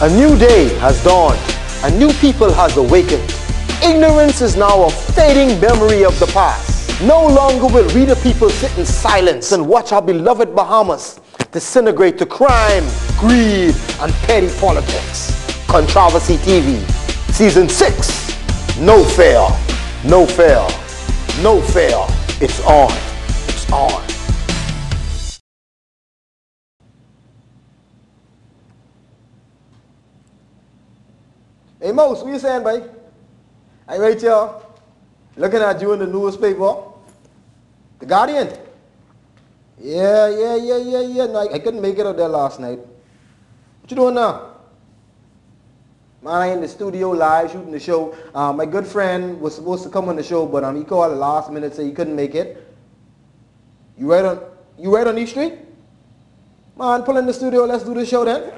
A new day has dawned. A new people has awakened. Ignorance is now a fading memory of the past. No longer will we the people sit in silence and watch our beloved Bahamas disintegrate to crime, greed, and petty politics. Controversy TV, Season 6. No fair, no fair, no fair. It's on. It's on. Hey Moss, what you saying, boy? I right here, looking at you in the newspaper. The Guardian. Yeah. No, I couldn't make it out there last night. What you doing now? Man, I in the studio live shooting the show. My good friend was supposed to come on the show, but he called at the last minute, say he couldn't make it. You right on East Street? Man, pull in the studio, let's do the show then.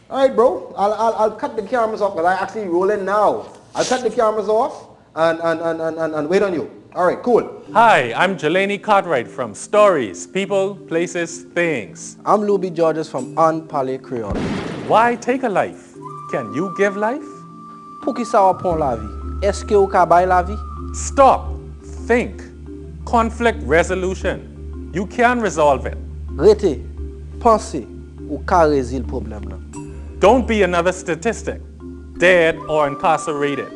All right, bro. I'll cut the cameras off because I actually rolling now. I'll cut the cameras off and wait on you. All right, cool. Hi, I'm Jelani Cartwright from Stories, People, Places, Things. I'm Louis Georges from Untitled Creole. Why take a life? Can you give life? Pour qui ça va prendre la vie? Est-ce que vous pouvez bailler la vie? Stop. Think. Conflict resolution. You can resolve it. Rete, pensez, ou ka résoudre le problème là. Don't be another statistic, dead or incarcerated.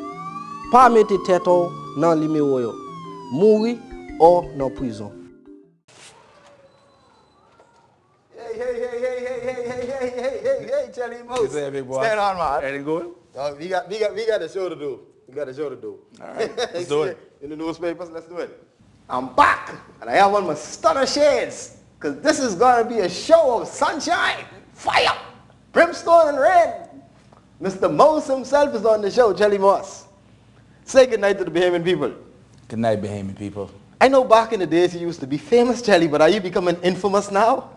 Pas mettre tête ou dans numéro yo. Mourir ou dans prison. Hey, Celi Moss. You say, big boy? Stand on, man. Anything good? We got a show to do. All right, let's do it. In the newspapers, let's do it. I'm back, and I have on my stunner shades, because this is going to be a show of sunshine, fire, brimstone, and red. Mr. Moss himself is on the show, Celi Moss. Say goodnight to the Bahamian people. Good night, Bahamian people. I know back in the days you used to be famous, Celi, but are you becoming infamous now?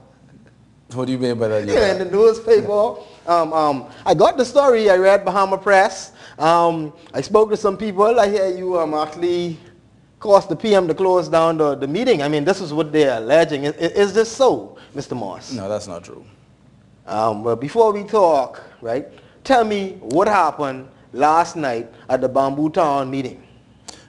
What do you mean by that? Yeah, in the newspaper. I got the story. I read Bahama Press. I spoke to some people. I hear you actually caused the PM to close down the meeting. I mean, this is what they're alleging. Is this so, Mr. Moss? No, that's not true. But before we talk, right, tell me what happened last night at the Bamboo Town meeting.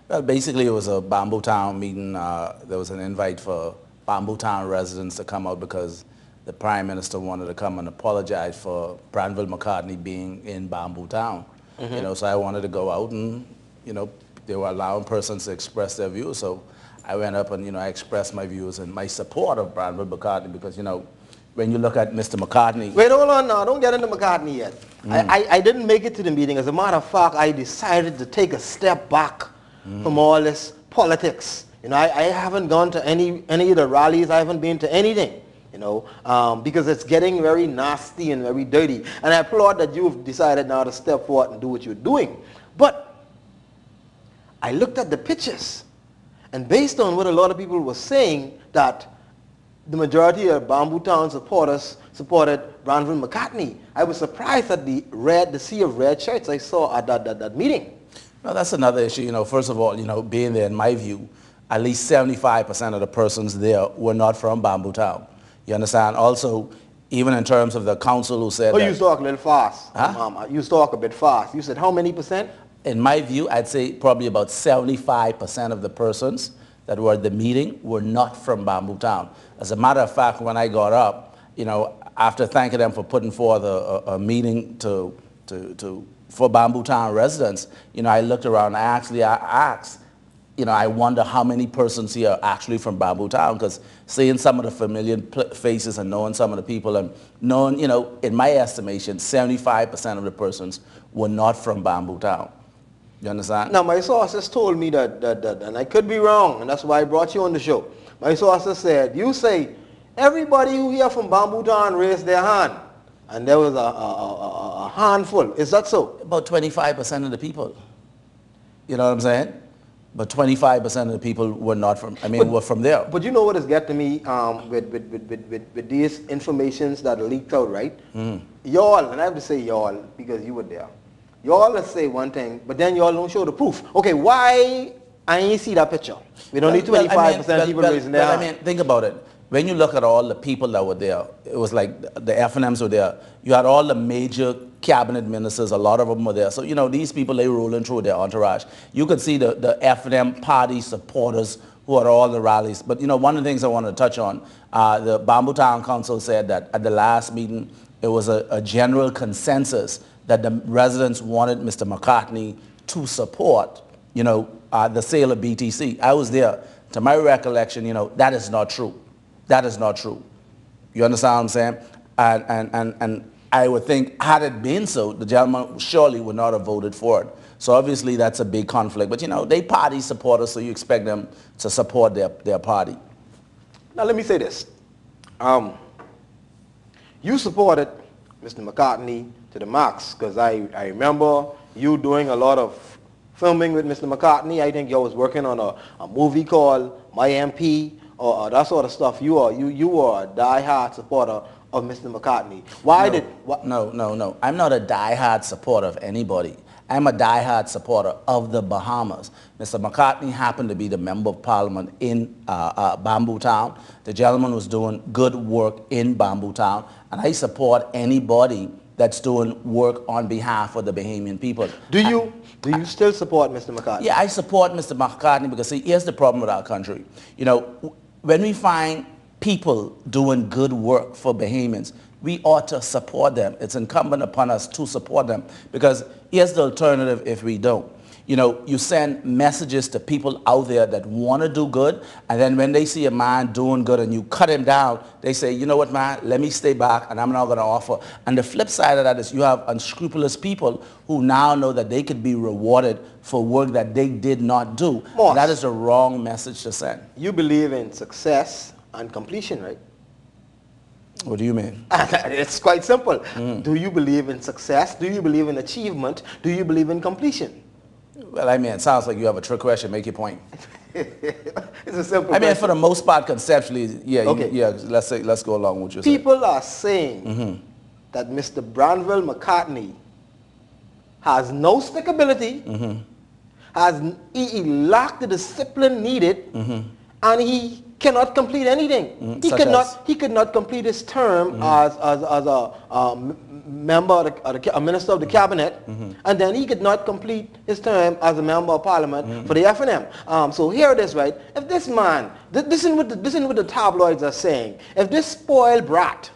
Well, basically it was a Bamboo Town meeting. There was an invite for Bamboo Town residents to come out because the Prime Minister wanted to come and apologize for Branville McCartney being in Bamboo Town. Mm-hmm. You know, so I wanted to go out and, you know, they were allowing persons to express their views. So I went up and, you know, I expressed my views and my support of Branville McCartney because, you know, when you look at Mr. McCartney... Wait, hold on now. Don't get into McCartney yet. I didn't make it to the meeting. As a matter of fact, I decided to take a step back from all this politics. You know, I haven't gone to any of the rallies. I haven't been to anything, you know, because it's getting very nasty and very dirty. And I applaud that you've decided now to step forward and do what you're doing. But I looked at the pictures, and based on what a lot of people were saying, that the majority of Bamboo Town supporters supported Branville McCartney. I was surprised at the sea of red shirts I saw at that meeting. Well, that's another issue. You know, first of all, you know, being there, in my view, at least 75% of the persons there were not from Bamboo Town. You understand? Also, even in terms of the council who said... Oh, you talk a little fast. Huh? You talk a bit fast. You said how many percent? In my view, I'd say probably about 75% of the persons that were at the meeting were not from Bamboo Town. As a matter of fact, when I got up, you know, after thanking them for putting forth a meeting for Bamboo Town residents, you know, I looked around. I asked, you know, I wonder how many persons here are actually from Bamboo Town, because seeing some of the familiar faces and knowing some of the people and knowing, you know, in my estimation, 75% of the persons were not from Bamboo Town. You understand? Now, my sources told me that, and I could be wrong, and that's why I brought you on the show. My sources said, you say, everybody who here from Bamboo Town raised their hand, and there was a handful. Is that so? About 25% of the people. You know what I'm saying? But 25% of the people were not from, were from there. But you know what has got to me with these informations that are leaked out, right? Y'all, and I have to say y'all because you were there. Y'all let's say one thing, but then y'all don't show the proof. Okay, why I ain't see that picture? We don't need 25% people raising their hand. I mean, think about it. when you look at all the people that were there, it was like the FNMs were there. You had all the major cabinet ministers, a lot of them were there. So, you know, these people, they rolling through their entourage. You could see the FNM party supporters who are all the rallies. But, you know, one of the things I wanted to touch on, the Bamboo Town Council said that at the last meeting, it was a general consensus that the residents wanted Mr. McCartney to support, you know, the sale of BTC. I was there. To my recollection, you know, that is not true. That is not true. You understand what I'm saying? And I would think, had it been so, the gentleman surely would not have voted for it. So obviously that's a big conflict. But, you know, they party supporters, so you expect them to support their party. Now let me say this. You supported Mr. McCartney to the max, because I remember you doing a lot of filming with Mr. McCartney. I think you was working on a movie called My MP, or that sort of stuff. You were a die-hard supporter of Mr. McCartney. No. I'm not a die-hard supporter of anybody. I'm a die-hard supporter of the Bahamas. Mr. McCartney happened to be the Member of Parliament in Bamboo Town. The gentleman was doing good work in Bamboo Town, and I support anybody that's doing work on behalf of the Bahamian people. Do you still support Mr. McCartney? Yeah, I support Mr. McCartney because, see, here's the problem with our country. You know, when we find people doing good work for Bahamians, we ought to support them. It's incumbent upon us to support them, because here's the alternative if we don't. You know, you send messages to people out there that want to do good, and then when they see a man doing good and you cut him down, they say, you know what, man, let me stay back and I'm not going to offer. And the flip side of that is you have unscrupulous people who now know that they could be rewarded for work that they did not do. Moss, that is the wrong message to send. You believe in success and completion, right? What do you mean? It's quite simple. Do you believe in success? Do you believe in achievement? Do you believe in completion? Well, I mean, it sounds like you have a trick question. Make your point. It's a simple I mean, question. for the most part, conceptually, yeah, Okay. let's go along with what you're saying. People are saying that Mr. Branville McCartney has no stickability, he lacked the discipline needed, and he cannot complete anything. He could not complete his term as a member, a minister of the cabinet, and then he could not complete his term as a member of parliament for the FNM. So here it is, right? If this man, this is what the tabloids are saying, if this spoiled brat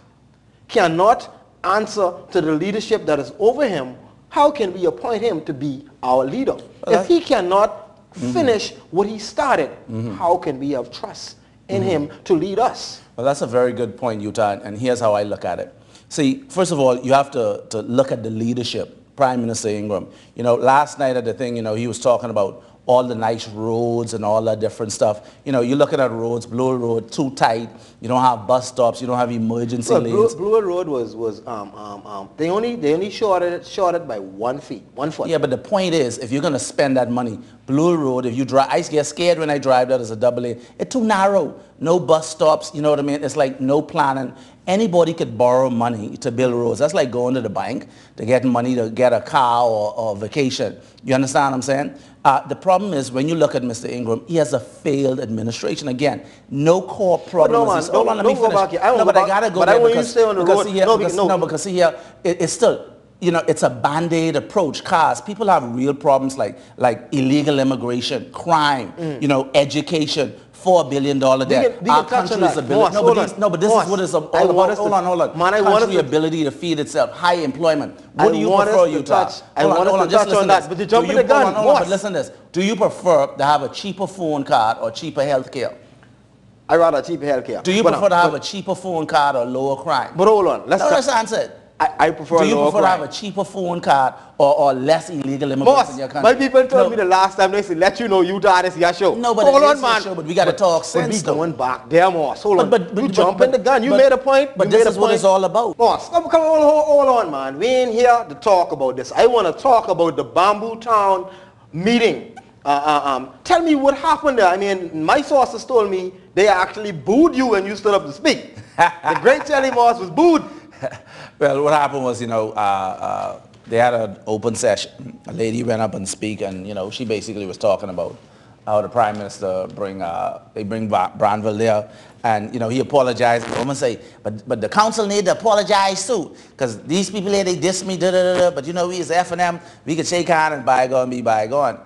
cannot answer to the leadership that is over him, how can we appoint him to be our leader? If he cannot finish what he started, how can we have trust in him to lead us? Well, that's a very good point, Utah, and here's how I look at it. See, first of all, you have to look at the leadership. Prime Minister Ingram, you know, last night at the thing, you know, he was talking about all the nice roads and all that different stuff. You know, you're looking at roads, Bloor Road, too tight. You don't have bus stops. You don't have emergency lanes. Bloor Road they only shorted it by 1 foot. Yeah, but the point is, if you're going to spend that money, Bloor Road, if you drive, I get scared when I drive that as a double lane. It's too narrow. No bus stops, you know what I mean? It's like no planning. Anybody could borrow money to build roads. That's like going to the bank to get money to get a car or vacation. You understand what I'm saying? The problem is when you look at Mr. Ingram, he has a failed administration. Again, no core problem. But no, man, don't go back here. I gotta go but there I want because, you to stay on the because road. Because here, it's still, you know, it's a band-aid approach. Cars, people have real problems like illegal immigration, crime, you know, education. $4 billion debt. Our country's ability. But this is what it's all about. Hold on. Country's ability to feed itself. High employment. What do you prefer, Utah? I want to touch on that, but you're jumping the gun. But listen to this. Do you prefer to have a cheaper phone card or cheaper health care? I rather cheaper health care. Do you prefer to have a cheaper phone card or lower crime? But hold on. Let's answer it. I prefer Do you lower prefer crime. to have a cheaper phone card or less illegal immigrants in your country? My people told me the last time, they said, let you know Utah, this is your show. No, but hold it on, is man. your show, but we got to talk sense. But we going back there, Moss. Hold on. But you jumping the gun. You made a point. But this is what it's all about. Moss, come hold on, man. We ain't here to talk about this. I want to talk about the Bamboo Town meeting. Tell me what happened there. I mean, my sources told me they actually booed you when you stood up to speak. The great Celi Moss was booed. Well, what happened was, you know, they had an open session. A lady went up and speak, and, you know, she basically was talking about how the Prime Minister they bring Branville there, and he apologized. The woman say, but the council need to apologize too, because these people here, they diss me, da da da da. But we as FNM, we can shake hands and bygone be bygone.